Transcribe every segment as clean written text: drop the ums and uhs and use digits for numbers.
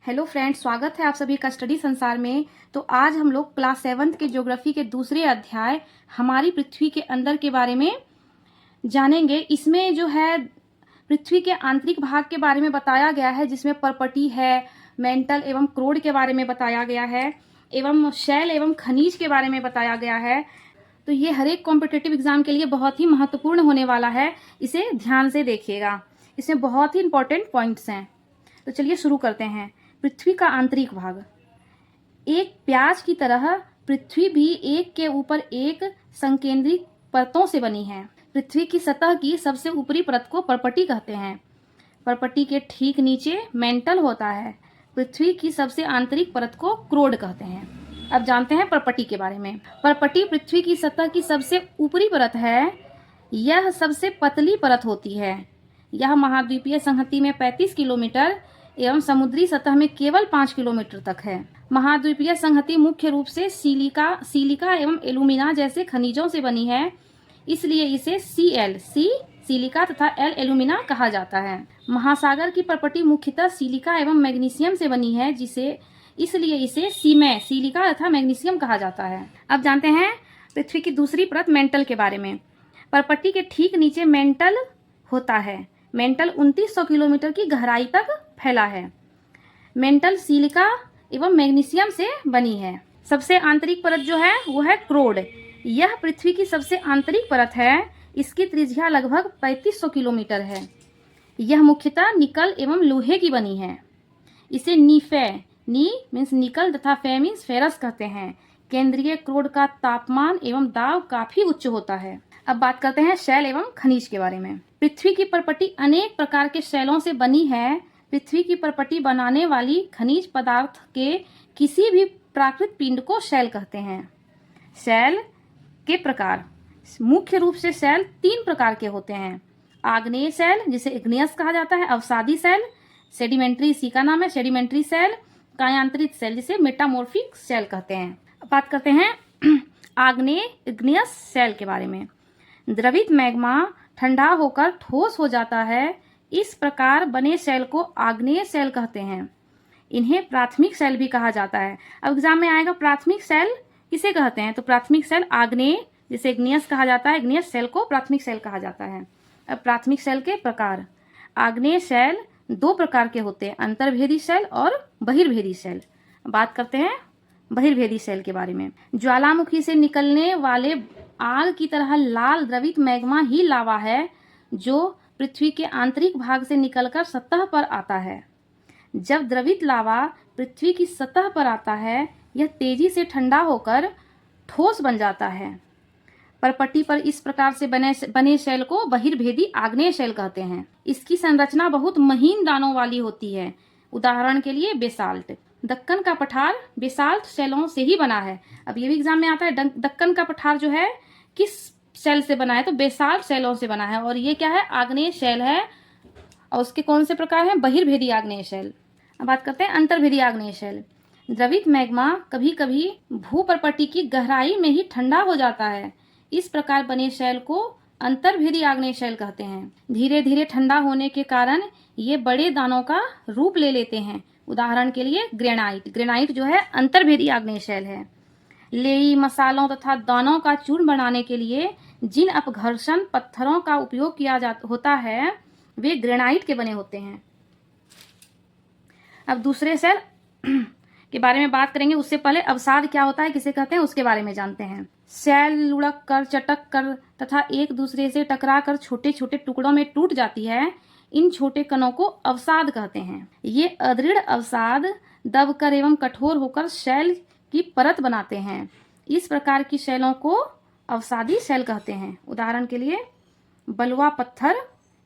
Hello friends, स्वागत है आप सभी का स्टडी संसार में। तो आज हम लोग क्लास 7 के ज्योग्राफी के दूसरे अध्याय हमारी पृथ्वी के अंदर के बारे में जानेंगे। इसमें जो है पृथ्वी के आंतरिक भाग के बारे में बताया गया है, जिसमें पर्पटी है, मेंटल एवं क्रोड के बारे में बताया गया है, एवं शैल एवं खनिज के बारे में बताया गया है। तो ये हर एक कॉम्पिटिटिव एग्जाम के लिए बहुत ही महत्वपूर्ण होने वाला है, इसे ध्यान से देखिएगा। इसमें बहुत ही इंपॉर्टेंट पॉइंट्स हैं। तो चलिए शुरू करते हैं। पृथ्वी का आंतरिक भाग। एक प्याज की तरह पृथ्वी भी एक के ऊपर एक संकेंद्रित परतों से बनी है। पृथ्वी की सतह की सबसे ऊपरी परत को पर्पटी कहते हैं। पर्पटी के ठीक नीचे मेंटल होता है। पृथ्वी की सबसे आंतरिक परत को क्रोड कहते हैं। अब जानते हैं पर्पटी के बारे में। पर्पटी पृथ्वी की सतह की सबसे ऊपरी परत है। यह सबसे पतली परत होती है। यह महाद्वीपीय संहति में 35 किलोमीटर एवं समुद्री सतह में केवल 5 किलोमीटर तक है। महाद्वीपीय संहति मुख्य रूप से सिलिका एवं एल्यूमिना जैसे खनिजों से बनी है, इसलिए इसे सी सिलिका तथा एल एल्यूमिना कहा जाता है। महासागर की पर्पटी मुख्यतः सिलिका एवं मैग्नीशियम से बनी है, इसलिए इसे सिलिका तथा मैग्नीशियम कहा जाता है। अब जानते हैं पृथ्वी की दूसरी परत मेंटल के बारे में। पर्पटी के ठीक नीचे मेंटल होता है। मेंटल 2900 किलोमीटर की गहराई तक फैला है। मेंटल सिलिका एवं मैग्नीशियम से बनी है। सबसे आंतरिक परत जो है वो है क्रोड। यह पृथ्वी की सबसे आंतरिक परत है। इसकी त्रिज्या लगभग 3500 किलोमीटर है। यह मुख्यतः निकल एवं लोहे की बनी है। इसे नी मीन्स निकल तथा फे मीन्स फेरस कहते हैं। केंद्रीय क्रोड का तापमान एवं दाब काफी उच्च होता है। अब बात करते हैं शैल एवं खनिज के बारे में। पृथ्वी की पर्पटी अनेक प्रकार के शैलों से बनी है। पृथ्वी की पर्पटी बनाने वाली खनिज पदार्थ के किसी भी प्राकृत पिंड को शैल कहते हैं। शैल के प्रकार। मुख्य रूप से शैल 3 प्रकार के होते हैं। आग्नेय शैल, जिसे इग्नियस कहा जाता है। अवसादी शैल, सेडिमेंट्री, इसी का नाम है सेडिमेंट्री शैल। कायांतरित शैल, जिसे मेटामॉर्फिक शैल कहते हैं। बात करते हैं आग्नेय इग्नियस शैल के बारे में। द्रवित मैग्मा ठंडा होकर ठोस हो जाता है। इस प्रकार बने शैल को आग्नेय शैल कहते हैं। इन्हें प्राथमिक शैल भी कहा जाता है। अब एग्जाम में आएगा प्राथमिक शैल किसे कहते हैं, तो प्राथमिक शैल आग्नेय, जिसे इग्नियस कहा जाता है, इग्नियस शैल को प्राथमिक शैल कहा जाता है। अब प्राथमिक शैल के प्रकार। आग्नेय शैल 2 प्रकार के होते हैं, अंतर्भेदी शैल और बहिर्भेदी शैल। बात करते हैं बहिर्भेदी शैल के बारे में। ज्वालामुखी से निकलने वाले आग की तरह लाल द्रवित मैग्मा ही लावा है, जो पृथ्वी के आंतरिक भाग से निकलकर सतह पर आता है। जब द्रवित लावा पृथ्वी की सतह पर आता है, यह तेजी से ठंडा होकर ठोस बन जाता है। पर्पटी पर इस प्रकार से बने शैल को बहिर्भेदी आग्नेय शैल कहते हैं। इसकी संरचना बहुत महीन दानों वाली होती है। उदाहरण के लिए बेसाल्ट। दक्कन का पठार बेसाल्ट शैलों से ही बना है। अब ये भी एग्जाम में आता है, दक्कन का पठार जो है किस शैल से बना है, तो बेसाल्ट शैलों से बना है। और ये क्या है, आग्नेय शैल है। और उसके कौन से प्रकार हैं, बहिर्भेदी आग्नेय शैल। अब बात करते हैं अंतर्भेदी आग्नेय शैल। द्रवित मैग्मा कभी कभी भूपर्पटी की गहराई में ही ठंडा हो जाता है। इस प्रकार बने शैल को अंतर्भेदी आग्नेय शैल कहते हैं। धीरे धीरे ठंडा होने के कारण ये बड़े दानों का रूप ले लेते हैं। उदाहरण के लिए ग्रेनाइट जो है अंतर्भेदी आग्नेय शैल है। लेई, मसालों तथा दानों का चूर्ण बनाने के लिए जिन अपघर्षण पत्थरों का उपयोग होता है, वे ग्रेनाइट के बने होते हैं। अब दूसरे शैल के बारे में बात करेंगे, उससे पहले अवसाद क्या होता है, किसे कहते हैं, उसके बारे में जानते हैं। शैल लुढ़क कर, चटक कर तथा एक दूसरे से टकरा कर छोटे छोटे टुकड़ों में टूट जाती है। इन छोटे कणों को अवसाद कहते हैं। ये अदृढ़ अवसाद दबकर एवं कठोर होकर शैल की परत बनाते हैं। इस प्रकार की शैलों को अवसादी शैल कहते हैं। उदाहरण के लिए बलुआ पत्थर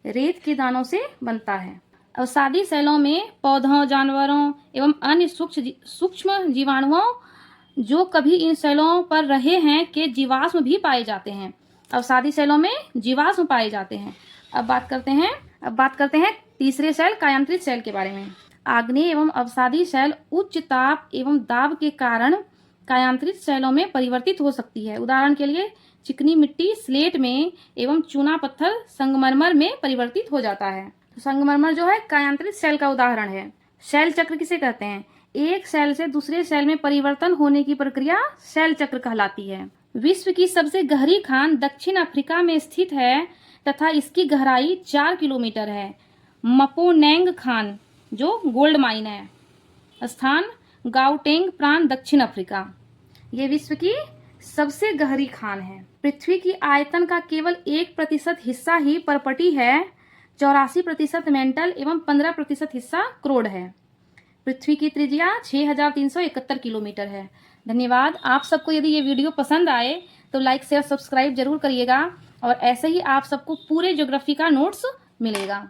रेत के दानों से बनता है। अवसादी शैलों में पौधों, जानवरों एवं अन्य सूक्ष्म जीवाणुओं जो कभी इन शैलों पर रहे हैं के जीवाश्म भी पाए जाते हैं। अवसादी शैलों में जीवाश्म पाए जाते हैं। अब बात करते हैं तीसरे शैल कायांतरित शैल के बारे में। आग्नेय एवं अवसादी शैल उच्च ताप एवं दाब के कारण कायांतरित शैलों में परिवर्तित हो सकती है। उदाहरण के लिए चिकनी मिट्टी स्लेट में एवं चूना पत्थर संगमरमर में परिवर्तित हो जाता है। तो संगमरमर जो है कायांतरित शैल का उदाहरण है। शैल चक्र किसे कहते हैं? एक सेल से दूसरे सेल में परिवर्तन होने की प्रक्रिया शैल चक्र कहलाती है। विश्व की सबसे गहरी खान दक्षिण अफ्रीका में स्थित है तथा इसकी गहराई 4 किलोमीटर है। मपोनेंग खान जो गोल्ड माइन है। स्थान गाउटेंग प्रांत, दक्षिण अफ्रीका। ये विश्व की सबसे गहरी खान है। पृथ्वी की आयतन का केवल 1% हिस्सा ही परपटी है। 84% मेंटल एवं 15% हिस्सा क्रोड है। पृथ्वी की त्रिज्या 6371 किलोमीटर है। धन्यवाद। आप सबको यदि ये वीडियो पसंद आए तो लाइक शेयर सब्सक्राइब जरूर करिएगा और ऐसे ही आप सबको पूरे ज्योग्राफी का नोट्स मिलेगा।